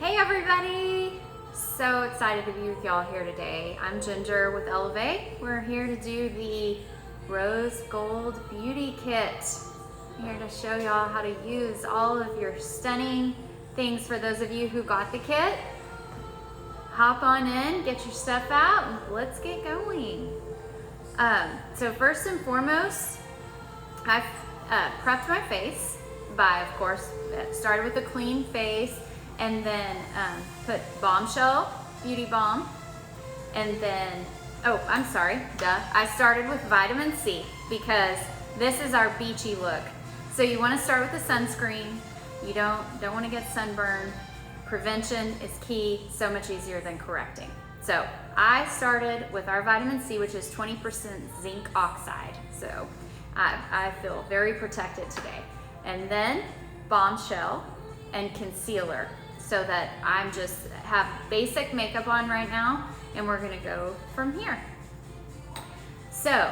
Hey everybody! So excited to be with y'all here today. I'm Ginger with Elevé. We're here to do the Rose Gold Beauty Kit. I'm here to show y'all how to use all of your stunning things. For those of you who got the kit, hop on in, get your stuff out, and let's get going. So first and foremost, I've prepped my face by, of course, started with a clean face, and then put Bombshell Beauty Balm, and then, I started with vitamin C because this is our beachy look. So you want to start with the sunscreen. You don't want to get sunburn. Prevention is key, so much easier than correcting. So I started with our vitamin C, which is 20% zinc oxide. So I feel very protected today. And then Bombshell and concealer, so that I'm just have basic makeup on right now, and we're gonna go from here. So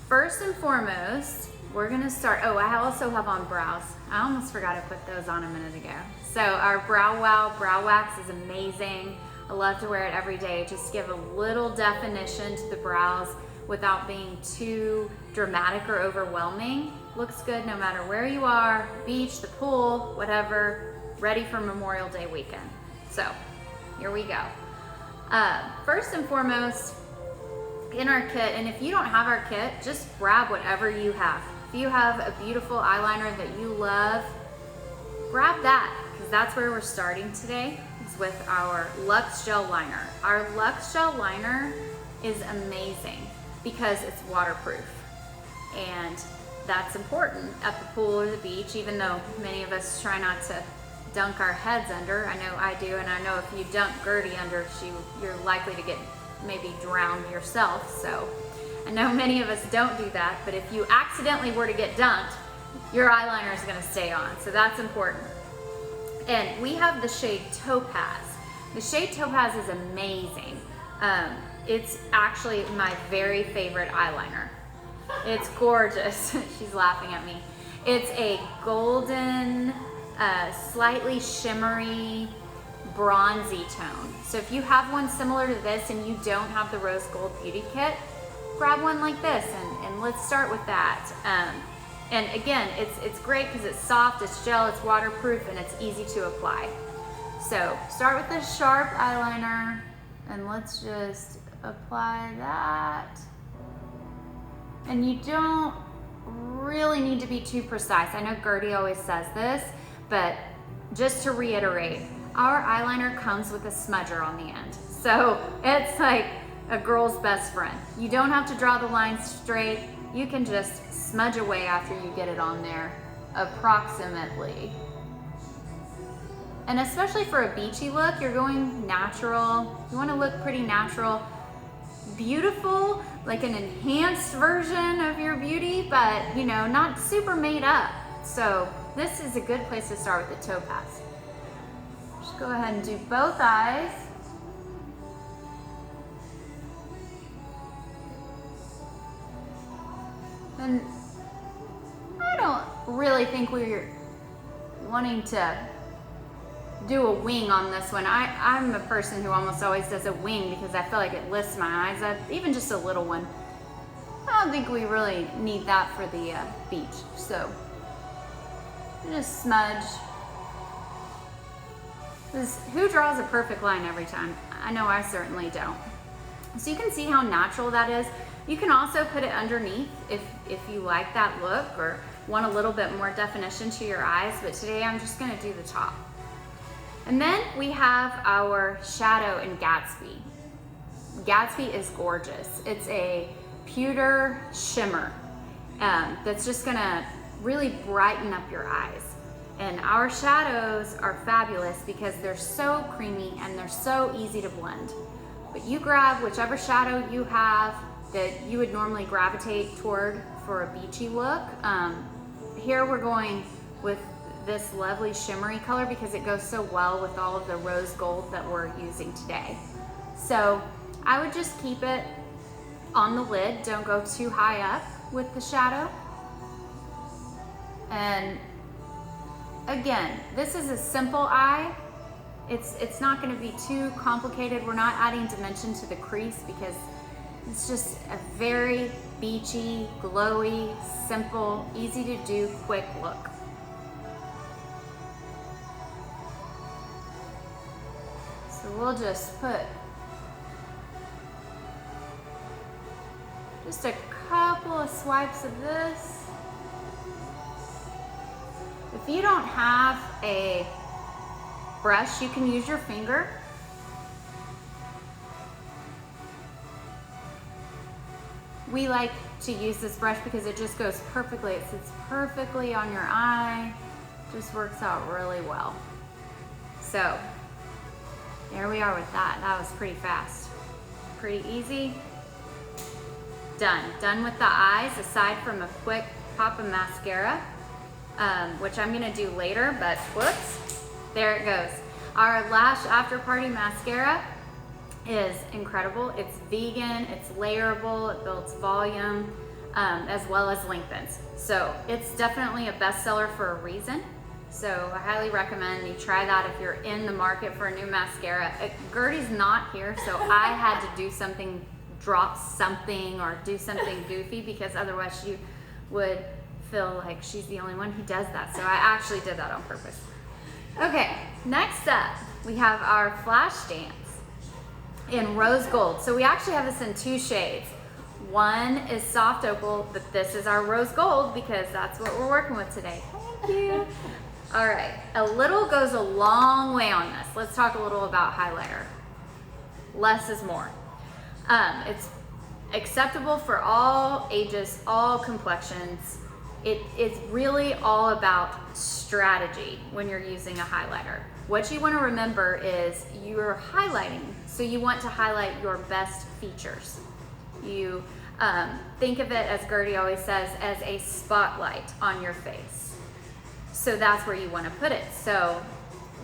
first and foremost, we're gonna start, I also have on brows. I almost forgot to put those on a minute ago. So our Brow Wow brow wax is amazing. I love to wear it every day. Just give a little definition to the brows without being too dramatic or overwhelming. Looks good no matter where you are, beach, the pool, whatever, ready for Memorial Day weekend. So here we go. First and foremost, in our kit, and if you don't have our kit, just grab whatever you have. If you have a beautiful eyeliner that you love, grab that, because that's where we're starting today, is with our Luxe Gel Liner. Our Luxe Gel Liner is amazing because it's waterproof, and that's important at the pool or the beach, even though many of us try not to dunk our heads under. I know I do, and I know if you dunk Gertie under, you're likely to get maybe drowned yourself. So I know many of us don't do that, but if you accidentally were to get dunked, your eyeliner is going to stay on, so that's important. And we have the shade Topaz. The shade Topaz is amazing. It's actually my very favorite eyeliner. It's gorgeous. She's laughing at me. It's a golden, slightly shimmery, bronzy tone. So if you have one similar to this and you don't have the Rose Gold Beauty Kit, grab one like this, and let's start with that. And again, it's great because it's soft, it's gel, it's waterproof, and it's easy to apply. So start with this sharp eyeliner, and let's just apply that. And you don't really need to be too precise. I know Gertie always says this, but just to reiterate, our eyeliner comes with a smudger on the end. So it's like a girl's best friend. You don't have to draw the line straight. You can just smudge away after you get it on there, approximately. And especially for a beachy look, you're going natural. You want to look pretty natural. Beautiful, like an enhanced version of your beauty, but not super made up. So this is a good place to start with the Topaz. Just go ahead and do both eyes. And I don't really think we're wanting to do a wing on this one. I'm a person who almost always does a wing because I feel like it lifts my eyes up, even just a little one. I don't think we really need that for the beach. So just smudge. Who draws a perfect line every time? I know I certainly don't. So you can see how natural that is. You can also put it underneath if you like that look or want a little bit more definition to your eyes, but today I'm just gonna do the top. And then we have our shadow in Gatsby. Gatsby is gorgeous. It's a pewter shimmer that's just gonna really brighten up your eyes. And our shadows are fabulous because they're so creamy and they're so easy to blend. But you grab whichever shadow you have that you would normally gravitate toward for a beachy look. Here we're going with this lovely shimmery color because it goes so well with all of the rose gold that we're using today. So I would just keep it on the lid. Don't go too high up with the shadow. And again, this is a simple eye. It's not gonna be too complicated. We're not adding dimension to the crease because it's just a very beachy, glowy, simple, easy to do, quick look. So we'll just put just a couple of swipes of this. If you don't have a brush, you can use your finger. We like to use this brush because it just goes perfectly. It sits perfectly on your eye. Just works out really well. So there we are with that. That was pretty fast. Pretty easy. Done with the eyes, aside from a quick pop of mascara, which I'm gonna do later, but whoops, there it goes. Our Lash After Party Mascara is incredible. It's vegan, it's layerable, it builds volume, as well as lengthens. So it's definitely a bestseller for a reason. So I highly recommend you try that if you're in the market for a new mascara. Gertie's not here, so I had to do something, drop something or do something goofy, because otherwise she would feel like she's the only one who does that. So I actually did that on purpose. Okay, next up, we have our Flash Dance in Rose Gold. So we actually have this in 2 shades. One is Soft Opal, but this is our Rose Gold because that's what we're working with today. Thank you. All right, a little goes a long way on this. Let's talk a little about highlighter. Less is more. It's acceptable for all ages, all complexions. It's really all about strategy when you're using a highlighter. What you want to remember is you're highlighting, so you want to highlight your best features. You think of it, as Gertie always says, as a spotlight on your face. So that's where you want to put it. So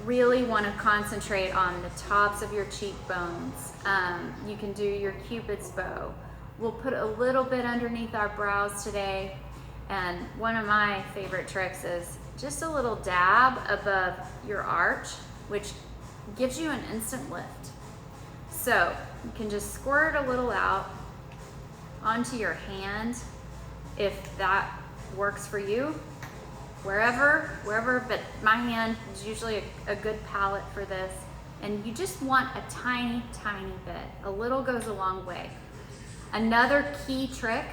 really want to concentrate on the tops of your cheekbones. You can do your Cupid's bow. We'll put a little bit underneath our brows today. And one of my favorite tricks is just a little dab above your arch, which gives you an instant lift. So you can just squirt a little out onto your hand if that works for you. Wherever, but my hand is usually a good palette for this. And you just want a tiny, tiny bit. A little goes a long way. Another key trick,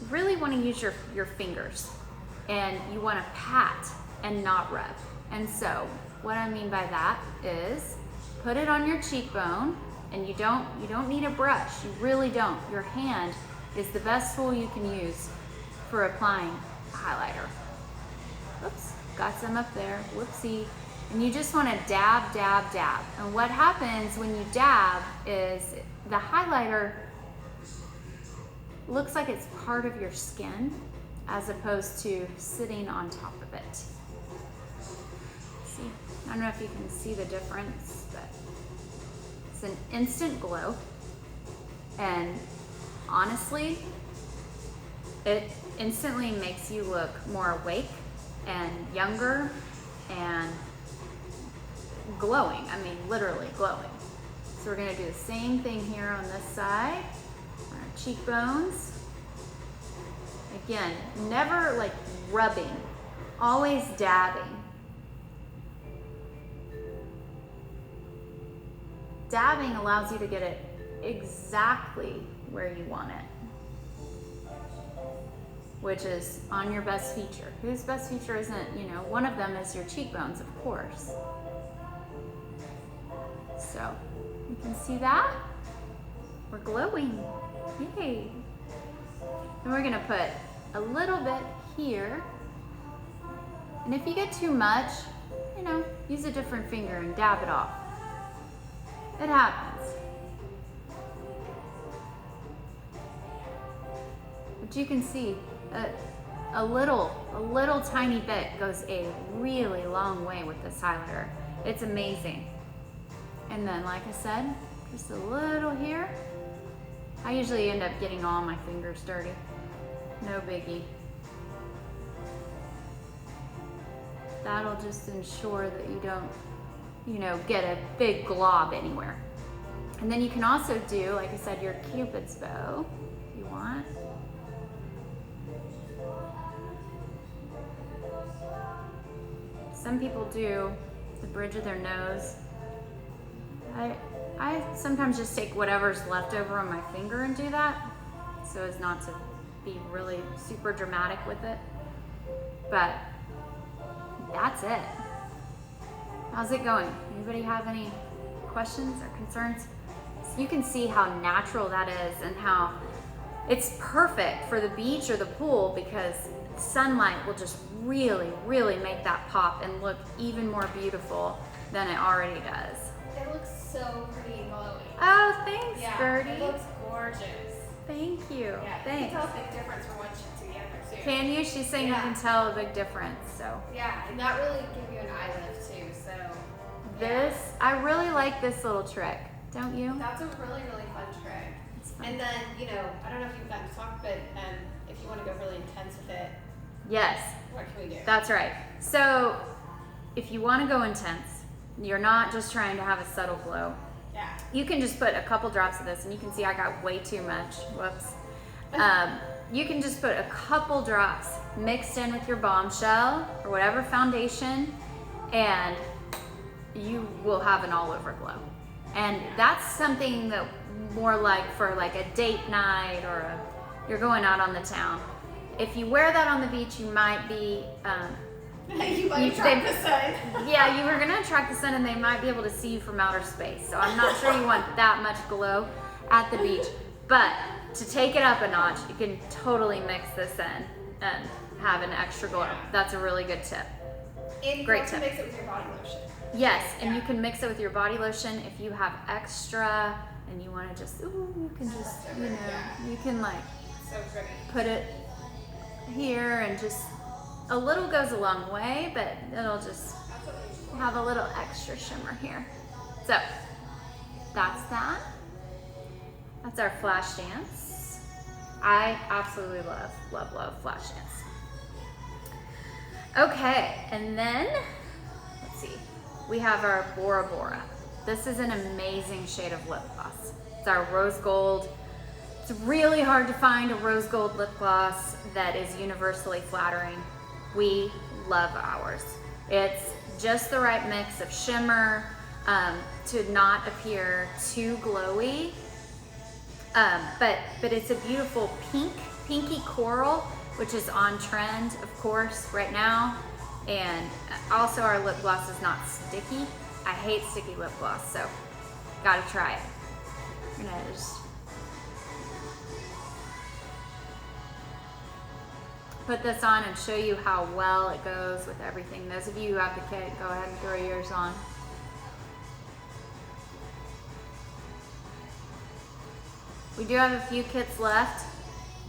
you really want to use your fingers, and you want to pat and not rub. And so what I mean by that is put it on your cheekbone, and you don't need a brush. You really don't. Your hand is the best tool you can use for applying a highlighter. Oops, got some up there, whoopsie. And you just want to dab, dab, dab. And what happens when you dab is the highlighter looks like it's part of your skin as opposed to sitting on top of it. See, I don't know if you can see the difference, but it's an instant glow. And honestly, it instantly makes you look more awake and younger and glowing. I mean, literally glowing. So we're gonna do the same thing here on this side, on our cheekbones. Again, never like rubbing, always dabbing. Dabbing allows you to get it exactly where you want it, which is on your best feature. Whose best feature isn't, one of them is your cheekbones, of course. So, you can see that? We're glowing, yay. And we're gonna put a little bit here. And if you get too much, use a different finger and dab it off. It happens. But you can see a little tiny bit goes a really long way with this highlighter. It's amazing. And then, like I said, just a little here. I usually end up getting all my fingers dirty. No biggie. That'll just ensure that you don't, you know, get a big glob anywhere. And then you can also do, like I said, your Cupid's bow, if you want. Some people do the bridge of their nose. I sometimes just take whatever's left over on my finger and do that, so as not to be really super dramatic with it. But that's it. How's it going? Anybody have any questions or concerns? So you can see how natural that is and how it's perfect for the beach or the pool, because sunlight will just really, really make that pop and look even more beautiful than it already does. It looks so pretty and glowy. Oh, thanks, Gertie. It looks gorgeous. Thank you. Yeah, thanks. you can tell a big difference from one sheet to the other too. Can you? She's saying you can tell a big difference. So yeah, and that really gives you an eye lift too. So this, I really like this little trick. Don't you? That's a really, really fun trick. Fun. And then, you know, I don't know if you've gotten to talk, but if you want to go really intense with it, yes. What can we do? That's right. So if you want to go intense, you're not just trying to have a subtle glow. Yeah. You can just put a couple drops of this, and you can see I got way too much. Whoops. You can just put a couple drops mixed in with your Bombshell or whatever foundation, and you will have an all-over glow. And that's something that more like for like a date night or you're going out on the town. If you wear that on the beach, you might be you might attract the sun. Yeah, you were gonna attract the sun, and they might be able to see you from outer space. So I'm not sure you want that much glow at the beach. But to take it up a notch, you can totally mix this in and have an extra glow. That's a really good tip. And Great you tip. mix it with your body lotion. Yes, and you can mix it with your body lotion if you have extra and you want to just, you can just, you know, you can like so pretty. Put it here, and just a little goes a long way, but it'll just have a little extra shimmer here. So that's that. That's our flash dance. I absolutely love flash dance. Okay, and then let's see. We have our Bora Bora. This is an amazing shade of lip gloss. It's our rose gold. It's really hard to find a rose gold lip gloss that is universally flattering. We love ours. It's just the right mix of shimmer to not appear too glowy. But it's a beautiful pinky coral, which is on trend, of course, right now. And also our lip gloss is not sticky. I hate sticky lip gloss, so gotta try it. I'm gonna just put this on and show you how well it goes with everything. Those of you who have the kit, go ahead and throw yours on. We do have a few kits left.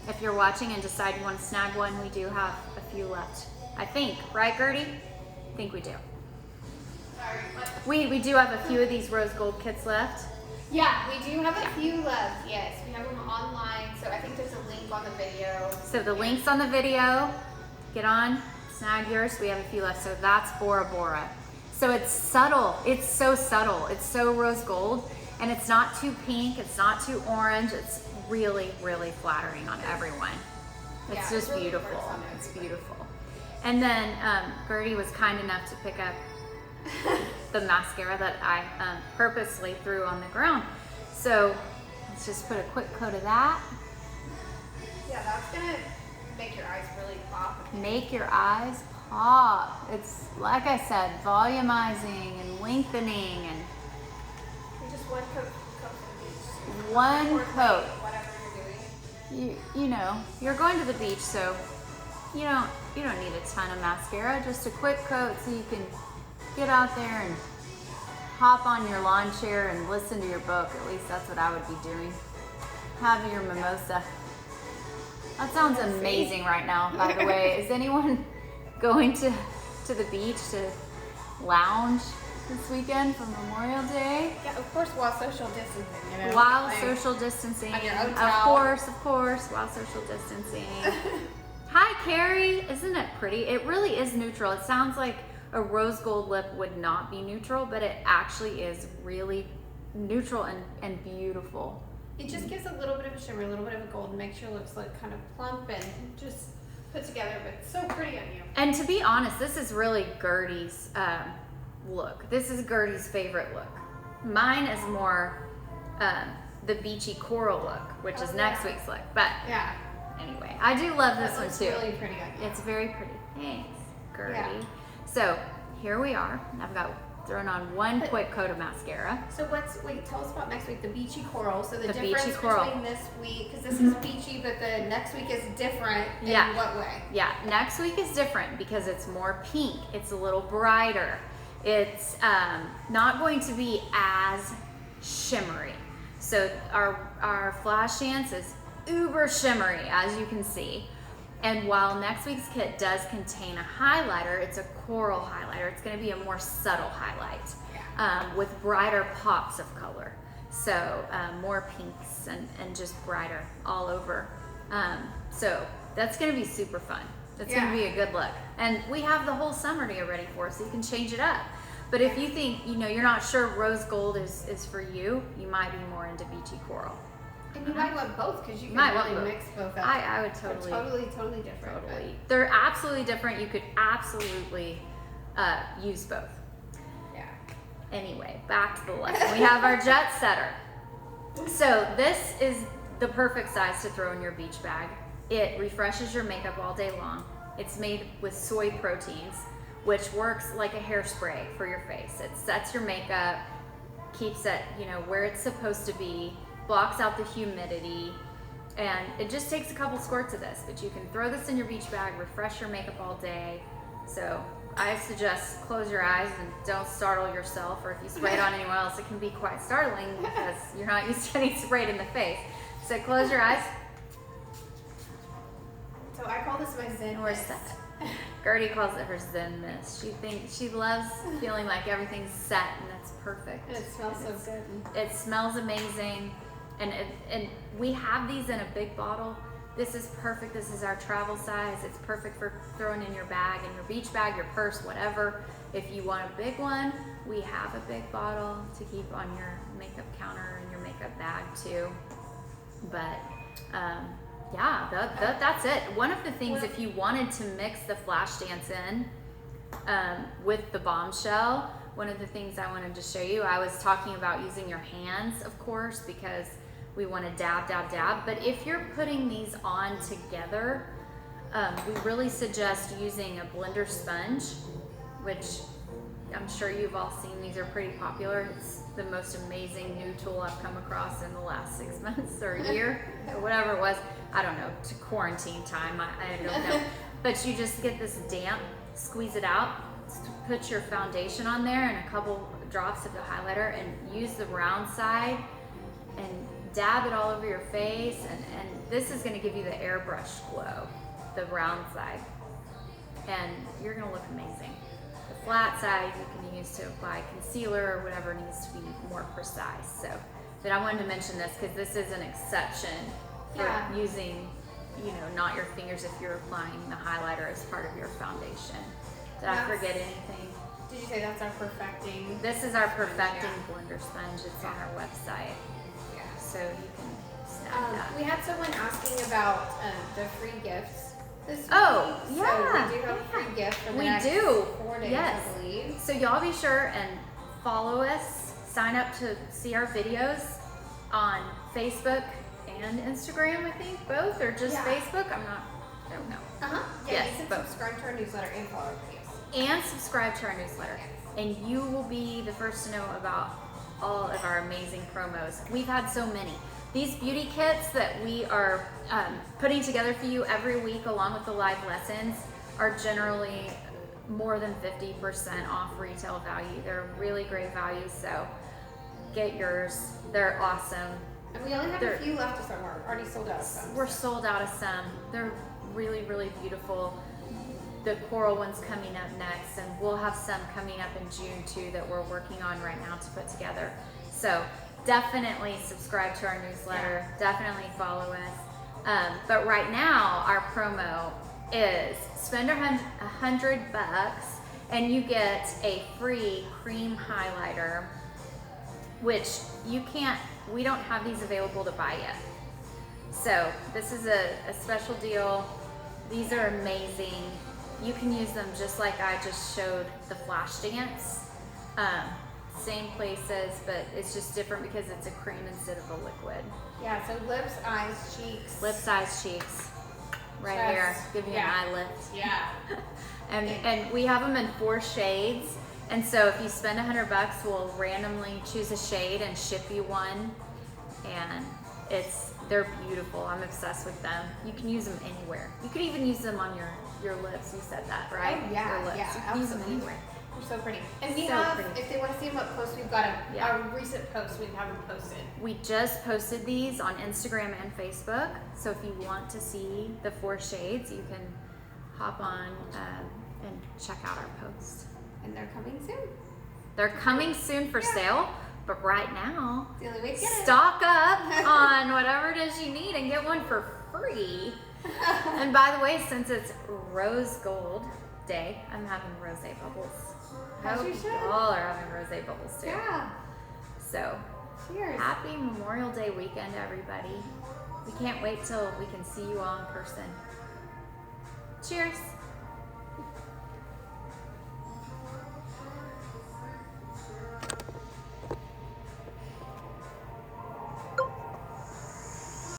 If you're watching and decide you want to snag one, we do have a few left. I think, right, Gertie? I think we do. Sorry, what? We do have a few of these rose gold kits left. Yeah, we do have a few left. Yes, we have them online. So I think there's a link on the video. So the link's on the video. Get on, snag yours. We have a few left. So that's Bora Bora. So it's subtle. It's so subtle. It's so rose gold, and it's not too pink. It's not too orange. It's really, really flattering on everyone. It's just really beautiful. It's beautiful. And then Gertie was kind enough to pick up the mascara that I purposely threw on the ground. So let's just put a quick coat of that. Yeah, that's gonna make your eyes really pop. Make your eyes pop. It's, like I said, volumizing and lengthening, and just one coat for the beach. One coat. Whatever you're doing. You know, you're going to the beach, so you don't need a ton of mascara. Just a quick coat so you can get out there and hop on your lawn chair and listen to your book. At least that's what I would be doing. Have your mimosa. That sounds amazing right now, by the way. Is anyone going to the beach to lounge this weekend for Memorial Day? Yeah, of course, while social distancing, you know. While social distancing. On your own Of towel. course, while social distancing. Hi, Carrie. Isn't it pretty? It really is neutral. It sounds like a rose gold lip would not be neutral, but it actually is really neutral and beautiful. It just gives a little bit of a shimmer, a little bit of a gold, and makes your lips look kind of plump and just put together, but it's so pretty on you. And to be honest, this is really Gertie's look. This is Gertie's favorite look. Mine is more the beachy coral look, which is next week's look. But anyway, I do love this one too. It's really pretty on you. It's very pretty. Thanks, Gertie. Yeah. So here we are. I've got thrown on one quick coat of mascara. So tell us about next week, the beachy coral. So the beachy difference coral. between this week, because this is beachy, but the next week is different in what way? Yeah, next week is different because it's more pink. It's a little brighter. It's not going to be as shimmery. So our Flash Dance is uber shimmery, as you can see. And while next week's kit does contain a highlighter, it's a coral highlighter. It's going to be a more subtle highlight with brighter pops of color. So more pinks and just brighter all over. So that's going to be super fun. That's going to be a good look. And we have the whole summer to get ready for, so you can change it up. But if you think, you're not sure rose gold is for you, you might be more into beachy coral. And you might want both because you can really mix both up. I would totally. They're totally different. Totally. They're absolutely different. You could absolutely use both. Yeah. Anyway, back to the lesson. We have our jet setter. So this is the perfect size to throw in your beach bag. It refreshes your makeup all day long. It's made with soy proteins, which works like a hairspray for your face. It sets your makeup, keeps it, where it's supposed to be, blocks out the humidity, and it just takes a couple squirts of this, but you can throw this in your beach bag, refresh your makeup all day. So I suggest close your eyes and don't startle yourself, or if you spray it on anyone else, it can be quite startling because you're not used to getting sprayed in the face. So close your eyes. So I call this my Zen mist. Gertie calls it her Zen mist. She loves feeling like everything's set and it's perfect. And it smells so good. It smells amazing. And we have these in a big bottle. This is perfect. This is our travel size. It's perfect for throwing in your bag, in your beach bag, your purse, whatever. If you want a big one, we have a big bottle to keep on your makeup counter and your makeup bag too. But that's it. One of the things, if you wanted to mix the Flash Dance in with the Bombshell, one of the things I wanted to show you, I was talking about using your hands, of course, because we want to dab, dab, dab. But if you're putting these on together, we really suggest using a blender sponge, which I'm sure you've all seen. These are pretty popular. It's the most amazing new tool I've come across in the last 6 months or a year or whatever it was. I don't know, to quarantine time, I don't know. But you just get this damp, squeeze it out, put your foundation on there and a couple drops of the highlighter and use the round side and dab it all over your face. And this is going to give you the airbrush glow, the round side. And you're going to look amazing. The flat side you can use to apply concealer or whatever needs to be more precise. So, but I wanted to mention this because this is an exception for using, not your fingers if you're applying the highlighter as part of your foundation. Did I forget anything? Did you say that's our perfecting? This is our perfecting blender sponge. It's on our website. Yeah. So you can snap that. We had someone asking about the free gifts this week. Oh, yeah. So we do have a free gift for the next 4 days, I believe. So y'all be sure and follow us. Sign up to see our videos on Facebook and Instagram, I think, both, or just Facebook. I don't know. Yeah, yes, you can both. subscribe to our newsletter and follow our videos. And subscribe to our newsletter. And you will be the first to know about all of our amazing promos. We've had so many. These beauty kits that we are putting together for you every week along with the live lessons are generally more than 50% off retail value. They're really great value, so get yours. They're awesome. And we only have a few left of some. We're already sold out of some. We're sold out of some. They're really, really beautiful. The coral one's coming up next, and we'll have some coming up in June too that we're working on right now to put together. So definitely subscribe to our newsletter. Definitely follow us. But right now, our promo is spend $100 And you get a free cream highlighter, which we don't have these available to buy yet. So this is a special deal. These are amazing. You can use them just like I just showed the flash dance. Same places, but it's just different because it's a cream instead of a liquid. Yeah, so lips, eyes, cheeks. Lips, eyes, cheeks. Right Chest. here. Give you an eye lift. Yeah. And we have them in 4 shades. And so if you spend $100, we'll randomly choose a shade and ship you one. And they're beautiful. I'm obsessed with them. You can use them anywhere. You could even use them on your lips. You said that, right? Oh, yeah, Your lips. yeah, You can use them absolutely. anywhere. They're so pretty. And we So have, pretty. if they want to see them up close, we've got a recent post we have them posted. We just posted these on Instagram and Facebook. So if you want to see the 4 shades, you can hop on and check out our post. And they're coming soon. They're coming soon for sale, but right now, It's the only way to get it. stock up on whatever it is you need and get one for free. And by the way, since it's Rose Gold Day, I'm having rosé bubbles. I As hope you should. y'all are having rosé bubbles too. Yeah. So, Cheers. happy Memorial Day weekend, everybody. We can't wait till we can see you all in person. Cheers.